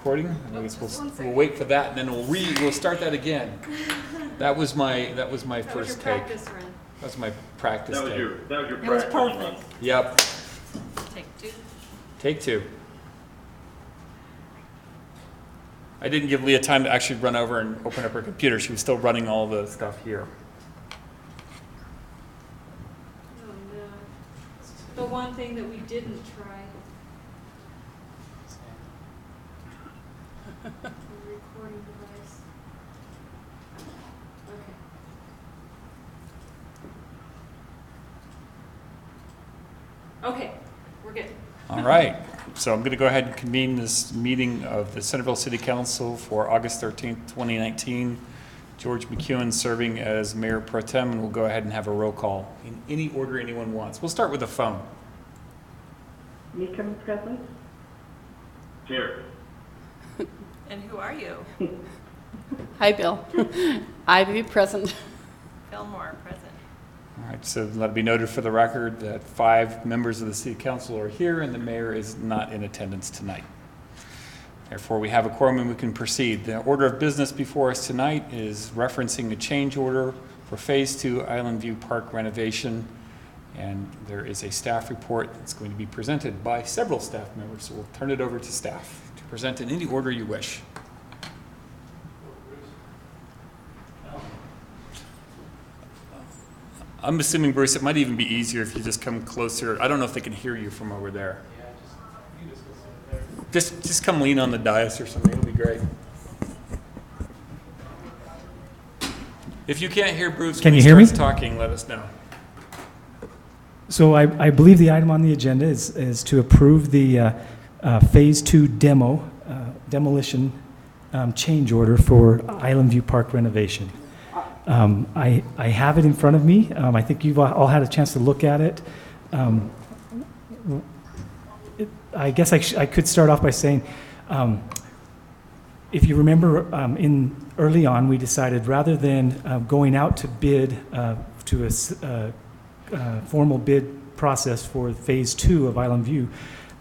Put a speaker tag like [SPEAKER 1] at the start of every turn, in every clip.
[SPEAKER 1] recording. I guess we'll wait for that, and then we'll start that again. That was my first take. That was my practice take.
[SPEAKER 2] That was your
[SPEAKER 3] It was
[SPEAKER 2] practice
[SPEAKER 3] perfect.
[SPEAKER 1] Yep.
[SPEAKER 3] Take two.
[SPEAKER 1] Take two. I didn't give Leah time to actually run over and open up her computer. She was still running all the stuff here.
[SPEAKER 4] Oh no. The one thing that we didn't try. The recording device. Okay. Okay, we're good.
[SPEAKER 1] All right. So I'm going to go ahead and convene this meeting of the Centerville City Council for August 13th, 2019. George McEwen serving as Mayor Pro Tem, and we'll go ahead and have a roll call in any order anyone wants. We'll start with the phone.
[SPEAKER 5] Meekum present.
[SPEAKER 2] Here.
[SPEAKER 3] And who are you?
[SPEAKER 6] Hi, Bill. Ivy present.
[SPEAKER 3] Fillmore, present.
[SPEAKER 1] All right, so let it be noted for the record that 5 members of the City Council are here and the mayor is not in attendance tonight. Therefore, we have a quorum and we can proceed. The order of business before us tonight is referencing a change order for Phase 2 Island View Park renovation. And there is a staff report that's going to be presented by several staff members. So we'll turn it over to staff to present in any order you wish. I'm assuming, Bruce, it might even be easier if you just come closer. I don't know if they can hear you from over there. Just come lean on the dais or something. It'll be great. If you can't hear Bruce,
[SPEAKER 7] Can
[SPEAKER 1] when
[SPEAKER 7] you
[SPEAKER 1] he
[SPEAKER 7] hear me?
[SPEAKER 1] starts talking, let us know.
[SPEAKER 7] So I believe the item on the agenda is to approve the Phase 2 demolition change order for Island View Park renovation. I have it in front of me. I think you've all had a chance to look at it. I guess I could start off by saying, if you remember, early on, we decided rather than going out to bid to a formal bid process for Phase 2 of Island View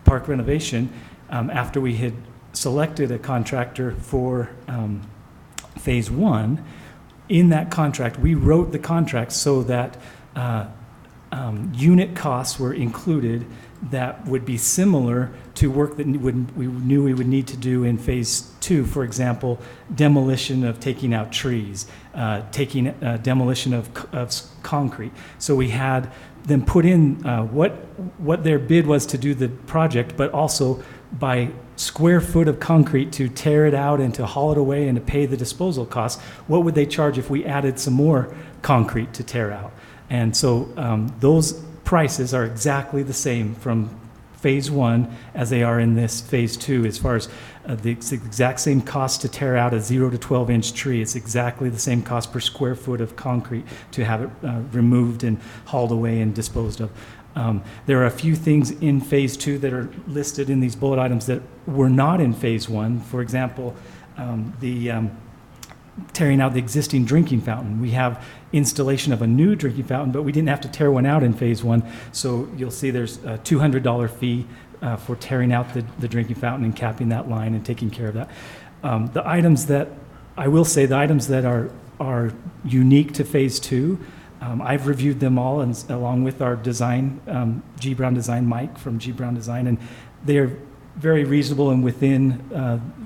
[SPEAKER 7] Park renovation, after we had selected a contractor for Phase 1, in that contract, we wrote the contract so that unit costs were included that would be similar to work that we knew we would need to do in Phase 2. For example, demolition of taking out trees, demolition of concrete. So we had them put in what their bid was to do the project, but also by square foot of concrete to tear it out and to haul it away and to pay the disposal costs. What would they charge if we added some more concrete to tear out? And so those prices are exactly the same from Phase 1 as they are in this Phase 2 as far as the exact same cost to tear out a 0 to 12 inch tree. It's exactly the same cost per square foot of concrete to have it removed and hauled away and disposed of. There are a few things in Phase 2 that are listed in these bullet items that were not in Phase 1. For example, tearing out the existing drinking fountain. We have installation of a new drinking fountain, but we didn't have to tear one out in Phase 1. So you'll see there's a $200 fee for tearing out the drinking fountain and capping that line and taking care of that. The items that, I will say, the items that are unique to Phase 2, I've reviewed them all and along with our design, G. Brown Design, Mike from G. Brown Design, and they are very reasonable and within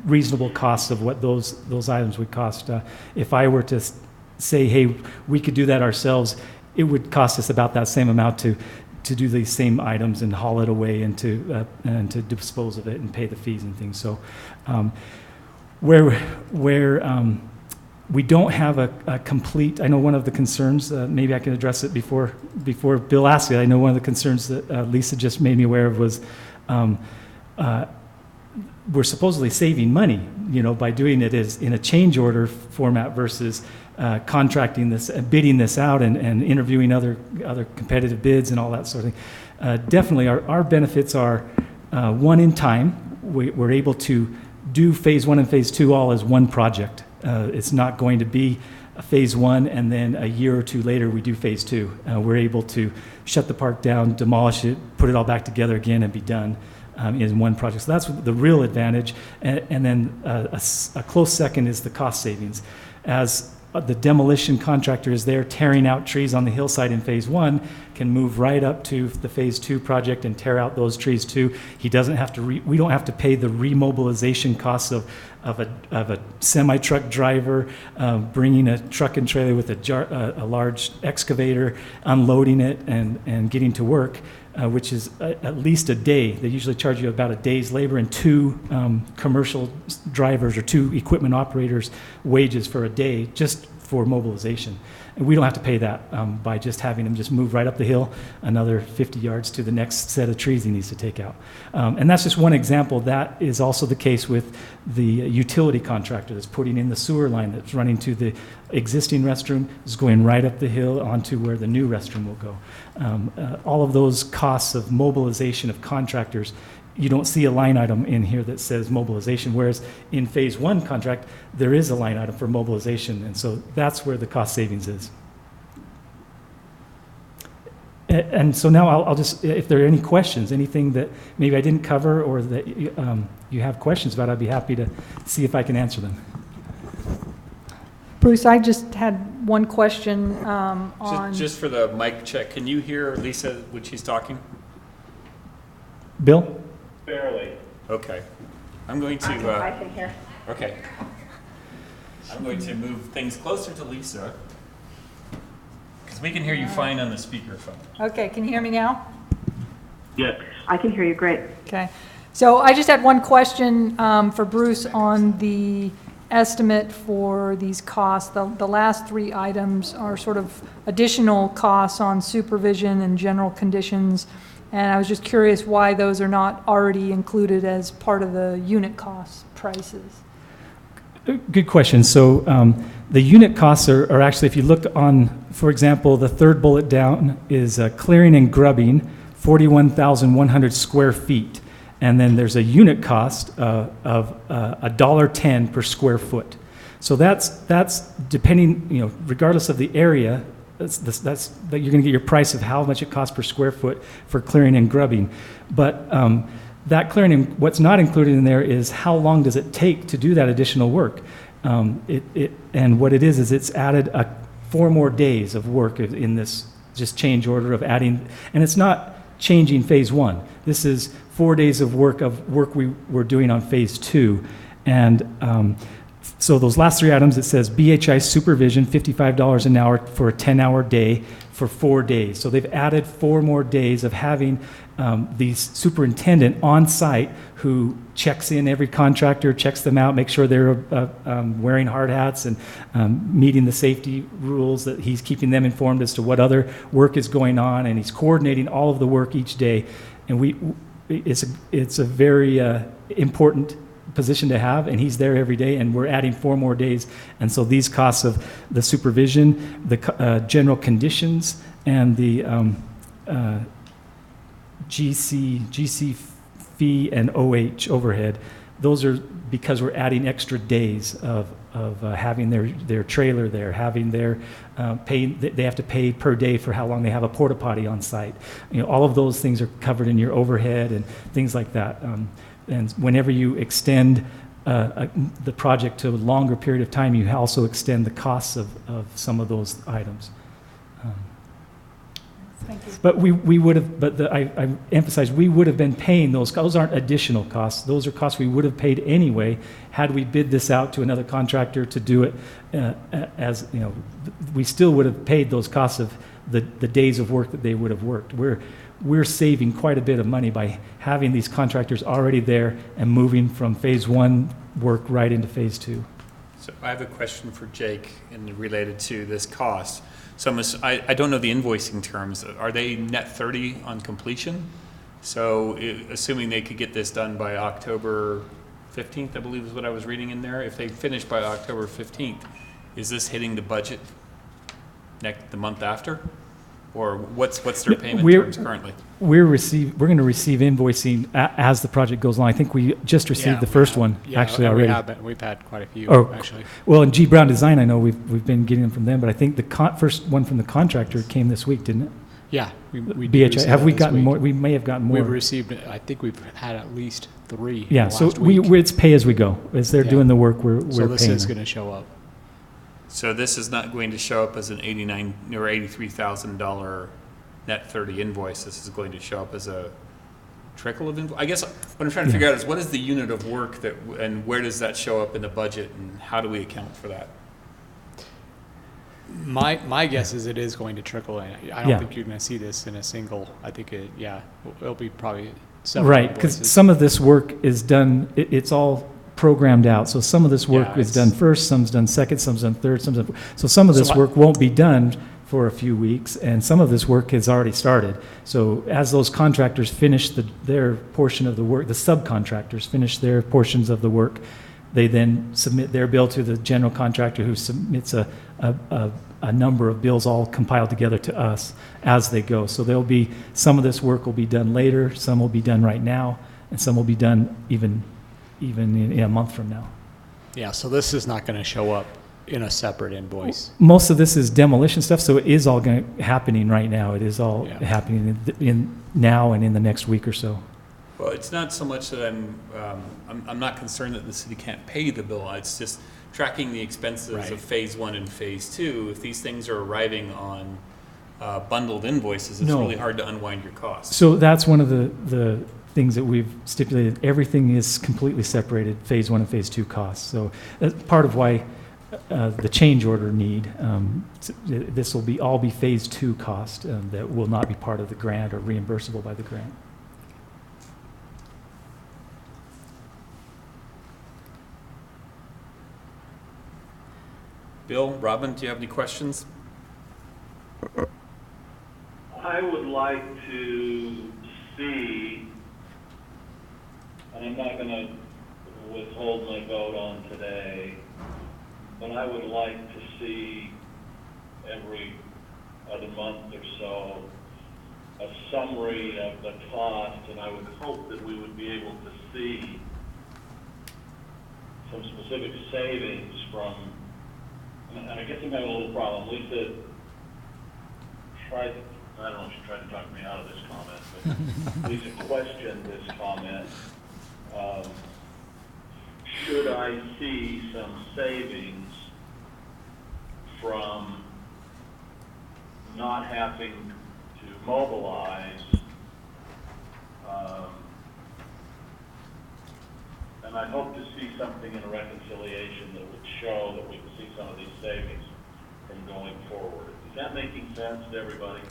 [SPEAKER 7] reasonable costs of what those items would cost. If I were to say, hey, we could do that ourselves, it would cost us about that same amount to do these same items and haul it away and to dispose of it and pay the fees and things. So where we don't have a complete, I know one of the concerns, maybe I can address it before Bill asks it. I know one of the concerns that Lisa just made me aware of was we're supposedly saving money, by doing it as in a change order format versus contracting this, bidding this out and interviewing other competitive bids and all that sort of thing. Definitely our benefits are one, in time. We're able to do Phase 1 and Phase 2 all as one project. It's not going to be a Phase 1 and then a year or two later we do Phase 2. We're able to shut the park down, demolish it, put it all back together again and be done in one project. So that's the real advantage. And then a close second is the cost savings. As the demolition contractor is there tearing out trees on the hillside in phase 1, can move right up to the phase 2 project and tear out those trees too. He doesn't have to, we don't have to pay the remobilization costs of a semi-truck driver bringing a truck and trailer with a large excavator, unloading it and getting to work, which is at least a day. They usually charge you about a day's labor and 2 commercial drivers or 2 equipment operators' wages for a day just for mobilization. And we don't have to pay that by just having him just move right up the hill another 50 yards to the next set of trees he needs to take out. And that's just one example. That is also the case with the utility contractor that's putting in the sewer line that's running to the existing restroom, is going right up the hill onto where the new restroom will go. All of those costs of mobilization of contractors, you don't see a line item in here that says mobilization, whereas in phase 1 contract, there is a line item for mobilization, and so that's where the cost savings is. And so now I'll just, if there are any questions, anything that maybe I didn't cover or that you have questions about, I'd be happy to see if I can answer them.
[SPEAKER 5] Bruce, I just had one question on...
[SPEAKER 1] Just for the mic check, can you hear Lisa when she's talking?
[SPEAKER 7] Bill?
[SPEAKER 2] Barely.
[SPEAKER 1] Okay. I'm going to...
[SPEAKER 8] I can hear.
[SPEAKER 1] Okay. I'm going to move things closer to Lisa, because we can hear you fine on the speakerphone.
[SPEAKER 5] Okay, can you hear me now?
[SPEAKER 2] Yes.
[SPEAKER 8] I can hear you great.
[SPEAKER 5] Okay. So I just had one question for Bruce on the estimate for these costs. The last 3 items are sort of additional costs on supervision and general conditions. And I was just curious why those are not already included as part of the unit cost prices.
[SPEAKER 7] Good question. So the unit costs are actually, if you look on, for example, the 3rd bullet down is clearing and grubbing, 41,100 square feet. And then there's a unit cost of $1.10 per square foot. So that's depending, regardless of the area, that's that you're going to get your price of how much it costs per square foot for clearing and grubbing. But that clearing and what's not included in there is how long does it take to do that additional work. And what it is it's added 4 more days of work in this just change order of adding, and it's not changing phase 1. This is 4 days of work we were doing on phase 2. And so those last 3 items, it says BHI supervision, $55 an hour for a 10-hour day for 4 days. So they've added 4 more days of having the superintendent on site who checks in every contractor, checks them out, makes sure they're wearing hard hats and meeting the safety rules, that he's keeping them informed as to what other work is going on, and he's coordinating all of the work each day. And it's a very important position to have, and he's there every day, and we're adding 4 more days. And so these costs of the supervision, the general conditions, and the GC fee and OH overhead, those are because we're adding extra days of having their trailer there, having their they have to pay per day for how long they have a porta potty on site. All of those things are covered in your overhead and things like that. And whenever you extend the project to a longer period of time, you also extend the costs of some of those items.
[SPEAKER 5] Thank you.
[SPEAKER 7] But we would have, I emphasize, we would have been paying those. Those aren't additional costs. Those are costs we would have paid anyway had we bid this out to another contractor to do it. We still would have paid those costs of the days of work that they would have worked. We're saving quite a bit of money by having these contractors already there and moving from phase 1 work right into phase 2.
[SPEAKER 1] So I have a question for Jake related to this cost. So I don't know the invoicing terms. Are they net 30 on completion? So assuming they could get this done by October 15th, I believe is what I was reading in there. If they finish by October 15th, is this hitting the budget the month after? Or what's their payment terms currently?
[SPEAKER 7] We're going to receive invoicing as the project goes along. I think we just received the first one actually already.
[SPEAKER 9] We've had quite a few actually.
[SPEAKER 7] Well, in G. Brown Design, I know we've been getting them from them, but I think the first one from the contractor came this week, didn't it?
[SPEAKER 9] Yeah, we did
[SPEAKER 7] BHI,
[SPEAKER 9] receive
[SPEAKER 7] have
[SPEAKER 9] that
[SPEAKER 7] we
[SPEAKER 9] this
[SPEAKER 7] gotten
[SPEAKER 9] week.
[SPEAKER 7] more? We may have gotten more.
[SPEAKER 9] We've received, I think we've had at least 3
[SPEAKER 7] Yeah,
[SPEAKER 9] in the
[SPEAKER 7] so
[SPEAKER 9] last week.
[SPEAKER 7] it's pay as we go. As they're
[SPEAKER 9] Yeah.
[SPEAKER 7] doing the work, we're
[SPEAKER 9] So this
[SPEAKER 7] paying
[SPEAKER 9] is
[SPEAKER 7] them.
[SPEAKER 9] going to show up.
[SPEAKER 1] So this is not going to show up as an $89 or $83,000 net 30 invoice. This is going to show up as a trickle of invoice. I guess what I'm trying to figure out is what is the unit of work that, and where does that show up in the budget, and how do we account for that?
[SPEAKER 9] My guess is it is going to trickle in. I don't
[SPEAKER 7] Yeah.
[SPEAKER 9] think you're going to see this in a single. I think it'll be probably several
[SPEAKER 7] Right, because
[SPEAKER 9] invoices.
[SPEAKER 7] some of this work is done, it's all programmed out. So some of this work
[SPEAKER 9] Yeah,
[SPEAKER 7] is done
[SPEAKER 9] it's-
[SPEAKER 7] first, some's done second, some's done third, some's done, so some of
[SPEAKER 9] So
[SPEAKER 7] this
[SPEAKER 9] I-
[SPEAKER 7] work won't be done for a few weeks, and some of this work has already started. So as those contractors finish their portion of the work, the subcontractors finish their portions of the work, they then submit their bill to the general contractor, who submits a number of bills all compiled together to us as they go. So there'll be, some of this work will be done later, some will be done right now, and some will be done even in a month from now.
[SPEAKER 9] Yeah, so this is not going to show up in a separate invoice.
[SPEAKER 7] Most of this is demolition stuff, so it is all happening right now. It is all
[SPEAKER 9] Yeah.
[SPEAKER 7] happening in now and in the next week or so.
[SPEAKER 1] Well, it's not so much that I'm not concerned that the city can't pay the bill. It's just tracking the expenses
[SPEAKER 9] Right.
[SPEAKER 1] of phase 1 and phase 2. If these things are arriving on bundled invoices, it's
[SPEAKER 7] No.
[SPEAKER 1] really hard to unwind your costs.
[SPEAKER 7] So that's one of the things that we've stipulated. Everything is completely separated, phase 1 and phase 2 costs. So that's part of why the change order need, this will all be phase 2 cost that will not be part of the grant or reimbursable by the grant.
[SPEAKER 1] Bill, Robin, do you have any questions?
[SPEAKER 2] I would like to see, and I'm not gonna withhold my vote on today, but I would like to see every other month or so a summary of the cost, and I would hope that we would be able to see some specific savings from, and I guess I'm having a little problem. Lisa tried, I don't know if she tried to talk me out of this comment, but Lisa questioned this comment. Should I see some savings from not having to mobilize? And I hope to see something in a reconciliation that would show that we can see some of these savings from going forward. Is that making sense to everybody?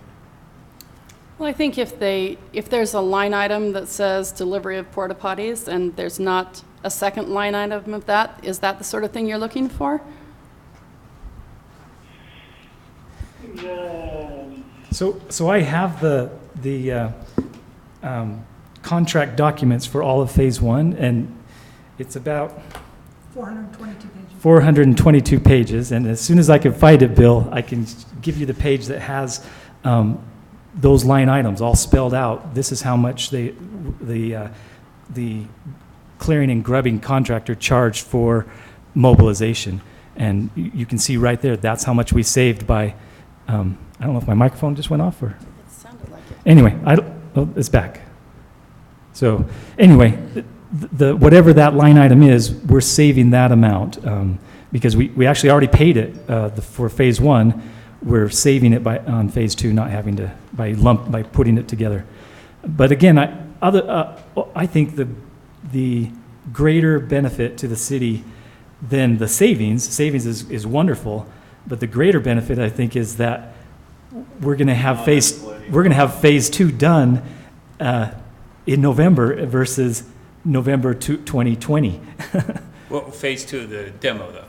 [SPEAKER 6] Well, I think if there's a line item that says delivery of porta potties and there's not a second line item of that, is that the sort of thing you're looking for?
[SPEAKER 2] Yeah.
[SPEAKER 7] So I have the contract documents for all of phase 1, and it's about 422 pages, and as soon as I can find it, Bill, I can give you the page that has those line items all spelled out. This is how much the clearing and grubbing contractor charged for mobilization, and you can see right there, that's how much we saved by, I don't know if my microphone just went off, or,
[SPEAKER 6] It sounded like it.
[SPEAKER 7] anyway, it's back. So, anyway, the whatever that line item is, we're saving that amount, because we actually already paid it for phase 1. We're saving it on phase 2, not having to by putting it together. But again, I think the greater benefit to the city than the savings is wonderful, but the greater benefit, I think, is that we're going to have phase 2 done in November versus November 2020.
[SPEAKER 1] Well, phase 2 of the demo, though.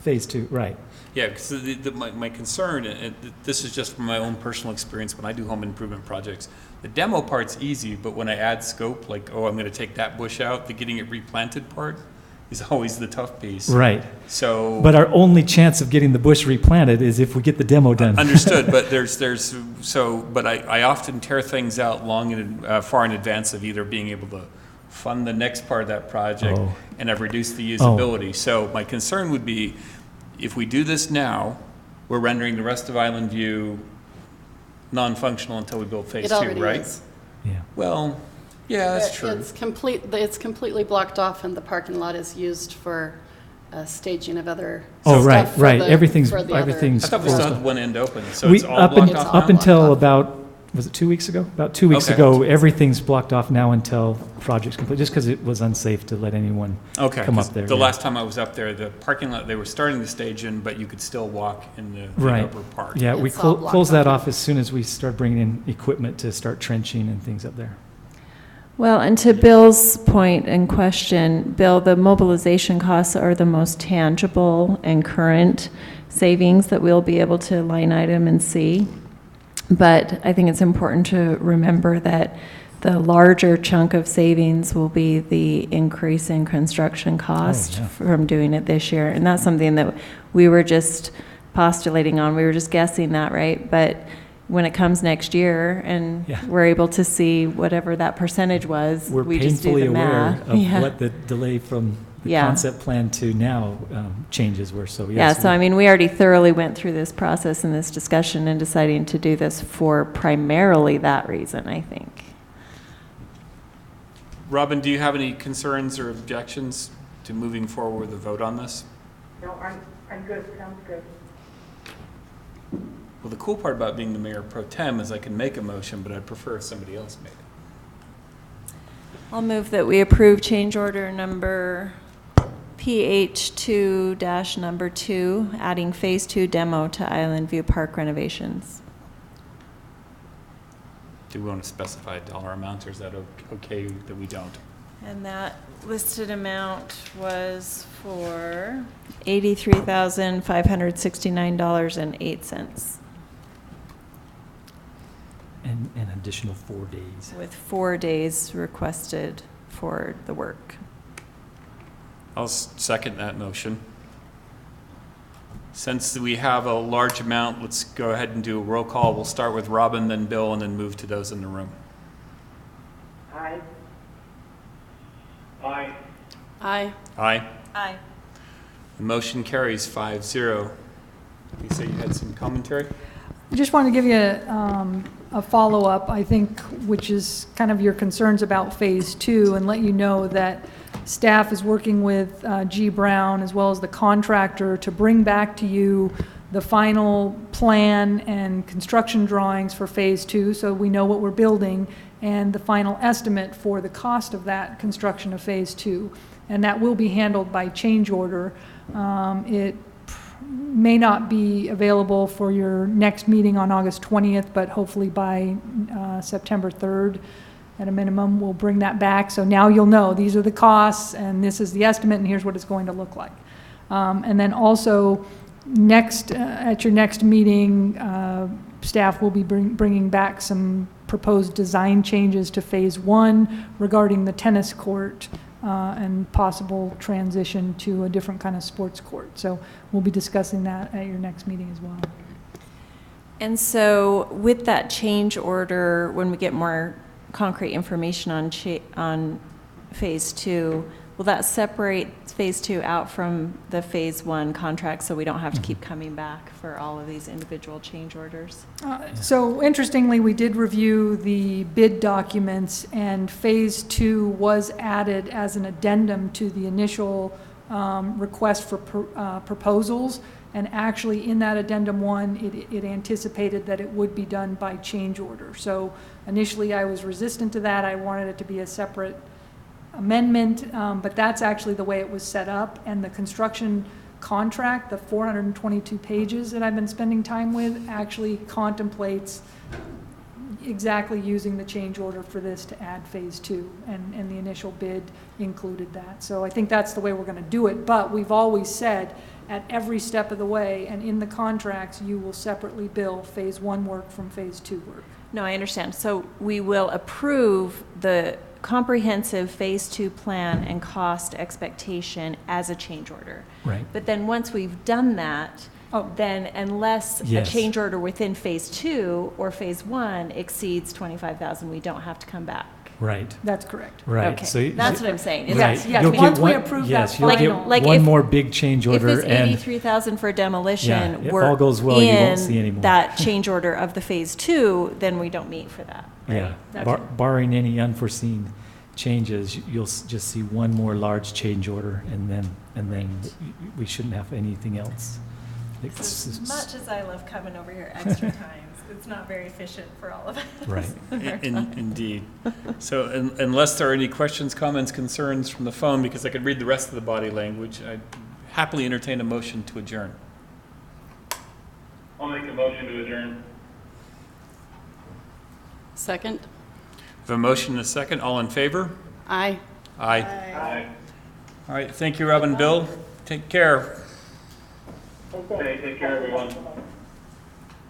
[SPEAKER 7] Phase 2, right.
[SPEAKER 1] Yeah, because my concern, and this is just from my own personal experience when I do home improvement projects, the demo part's easy, but when I add scope, like, oh, I'm going to take that bush out, the getting it replanted part is always the tough piece.
[SPEAKER 7] Right.
[SPEAKER 1] So.
[SPEAKER 7] But our only chance of getting the bush replanted is if we get the demo done.
[SPEAKER 1] Understood, but but I often tear things out far in advance of either being able to fund the next part of that project, and I've reduced the usability. So my concern would be, if we do this now, we're rendering the rest of Island View non-functional until we build phase
[SPEAKER 6] It
[SPEAKER 1] two,
[SPEAKER 6] already
[SPEAKER 1] right?
[SPEAKER 6] is.
[SPEAKER 7] Yeah.
[SPEAKER 1] Well, yeah, that's true.
[SPEAKER 6] It's completely blocked off, and the parking lot is used for staging of other
[SPEAKER 7] Oh, right,
[SPEAKER 6] stuff for
[SPEAKER 7] right.
[SPEAKER 6] the-
[SPEAKER 7] Everything's
[SPEAKER 6] for the other-
[SPEAKER 7] everything's
[SPEAKER 1] I thought we
[SPEAKER 7] closed
[SPEAKER 1] still
[SPEAKER 7] off.
[SPEAKER 1] had one end open, so
[SPEAKER 7] We
[SPEAKER 1] it's all blocked off now?
[SPEAKER 7] up until
[SPEAKER 6] Blocked off.
[SPEAKER 7] about, was it 2 weeks ago? About 2 weeks
[SPEAKER 1] Okay.
[SPEAKER 7] ago, everything's blocked off now until project's complete, just because it was unsafe to let anyone
[SPEAKER 1] Okay,
[SPEAKER 7] come
[SPEAKER 1] 'cause
[SPEAKER 7] up there.
[SPEAKER 1] the
[SPEAKER 7] yeah.
[SPEAKER 1] last time I was up there, the parking lot, they were starting the stage in, but you could still walk in the
[SPEAKER 7] Right.
[SPEAKER 1] upper part.
[SPEAKER 7] Yeah, we
[SPEAKER 6] It's all blocked
[SPEAKER 7] closed that
[SPEAKER 6] off.
[SPEAKER 7] off as soon as we start bringing in equipment to start trenching and things up there.
[SPEAKER 8] Well, and to Bill's point and question, Bill, the mobilization costs are the most tangible and current savings that we'll be able to line item and see. But I think it's important to remember that the larger chunk of savings will be the increase in construction cost
[SPEAKER 7] yeah.
[SPEAKER 8] from doing it this year. And that's something that we were just postulating on. We were just guessing that, right? But when it comes next year and
[SPEAKER 7] Yeah.
[SPEAKER 8] we're able to see whatever that percentage was,
[SPEAKER 7] We're
[SPEAKER 8] we just do
[SPEAKER 7] painfully
[SPEAKER 8] the
[SPEAKER 7] aware
[SPEAKER 8] math.
[SPEAKER 7] of
[SPEAKER 8] Yeah.
[SPEAKER 7] what the delay from the
[SPEAKER 8] Yeah.
[SPEAKER 7] concept plan to now changes were, so yes.
[SPEAKER 8] Yeah, so I mean, we already thoroughly went through this process and this discussion and deciding to do this for primarily that reason, I think.
[SPEAKER 1] Robin, do you have any concerns or objections to moving forward with a vote on this?
[SPEAKER 10] No, I'm good, sounds good.
[SPEAKER 1] Well, the cool part about being the mayor pro tem is I can make a motion, but I'd prefer if somebody else made it.
[SPEAKER 8] I'll move that we approve change order number PH2 2, adding Phase 2 demo to Island View Park renovations.
[SPEAKER 1] Do we want to specify a dollar amount, or is that okay that we don't?
[SPEAKER 8] And that listed amount was for $83,569.08,
[SPEAKER 7] And an additional 4 days.
[SPEAKER 8] with 4 days requested for the work.
[SPEAKER 1] I'll second that motion. Since we have a large amount, let's go ahead and do a roll call. We'll start with Robin, then Bill, and then move to those in the room.
[SPEAKER 10] Aye.
[SPEAKER 2] Aye.
[SPEAKER 6] Aye.
[SPEAKER 1] Aye.
[SPEAKER 3] Aye.
[SPEAKER 1] The motion carries 5-0. Lisa, you had some commentary?
[SPEAKER 5] I just want to give you a follow-up, I think, which is kind of your concerns about Phase 2, and let you know that staff is working with G. Brown as well as the contractor to bring back to you the final plan and construction drawings for Phase 2, so we know what we're building, and the final estimate for the cost of that construction of Phase 2. And that will be handled by change order. It may not be available for your next meeting on August 20th, but hopefully by September 3rd, at a minimum, we'll bring that back. So now you'll know, these are the costs, and this is the estimate, and here's what it's going to look like. And then also, at your next meeting, staff will be bringing back some proposed design changes to Phase 1 regarding the tennis court and possible transition to a different kind of sports court. So we'll be discussing that at your next meeting as well.
[SPEAKER 8] And so with that change order, when we get more concrete information on Phase 2, will that separate Phase 2 out from the Phase 1 contract so we don't have to keep coming back for all of these individual change orders?
[SPEAKER 5] So interestingly, we did review the bid documents, and Phase 2 was added as an addendum to the initial request for proposals. And actually, in that addendum 1, it anticipated that it would be done by change order. So initially, I was resistant to that. I wanted it to be a separate amendment, but that's actually the way it was set up. And the construction contract, the 422 pages that I've been spending time with, actually contemplates exactly using the change order for this to add Phase 2, and the initial bid included that. So I think that's the way we're going to do it, but we've always said at every step of the way, and in the contracts, you will separately bill Phase 1 work from Phase 2 work.
[SPEAKER 8] No, I understand. So we will approve the comprehensive Phase 2 plan and cost expectation as a change order.
[SPEAKER 7] Right.
[SPEAKER 8] But then once we've done that, then unless
[SPEAKER 7] Yes.
[SPEAKER 8] a change order within Phase 2 or Phase 1 exceeds $25,000, we don't have to come back.
[SPEAKER 7] Right,
[SPEAKER 5] That's correct.
[SPEAKER 7] right.
[SPEAKER 8] Okay,
[SPEAKER 7] So y-
[SPEAKER 8] that's what I'm saying. Is
[SPEAKER 7] Right.
[SPEAKER 5] Yes, yes,
[SPEAKER 7] You'll get
[SPEAKER 5] once we
[SPEAKER 7] one-
[SPEAKER 5] approve that
[SPEAKER 7] yes, you'll get
[SPEAKER 5] final.
[SPEAKER 8] Like
[SPEAKER 7] one
[SPEAKER 8] if-
[SPEAKER 7] more big change
[SPEAKER 8] If
[SPEAKER 7] order
[SPEAKER 8] this
[SPEAKER 7] and
[SPEAKER 8] 83,000 for
[SPEAKER 7] Yeah,
[SPEAKER 8] demolition
[SPEAKER 7] if
[SPEAKER 8] were
[SPEAKER 7] all goes well, you won't see any
[SPEAKER 8] in
[SPEAKER 7] more.
[SPEAKER 8] that change order of the phase 2, then we don't meet for that.
[SPEAKER 7] yeah,
[SPEAKER 5] That's
[SPEAKER 7] barring any unforeseen changes, you'll just see one more large change order and then we shouldn't have anything else. It's-
[SPEAKER 3] As much as I love coming over here extra times, it's not very efficient for all of us.
[SPEAKER 7] Right.
[SPEAKER 1] Indeed. So unless there are any questions, comments, concerns from the phone, because I could read the rest of the body language, I'd happily entertain a motion to adjourn.
[SPEAKER 2] I'll make a motion to adjourn.
[SPEAKER 6] Second?
[SPEAKER 1] We have a motion and a second. All in favor?
[SPEAKER 6] Aye.
[SPEAKER 1] Aye.
[SPEAKER 2] Aye.
[SPEAKER 1] All right, thank you, Rob and Bill. Take care.
[SPEAKER 2] Okay, take care, everyone.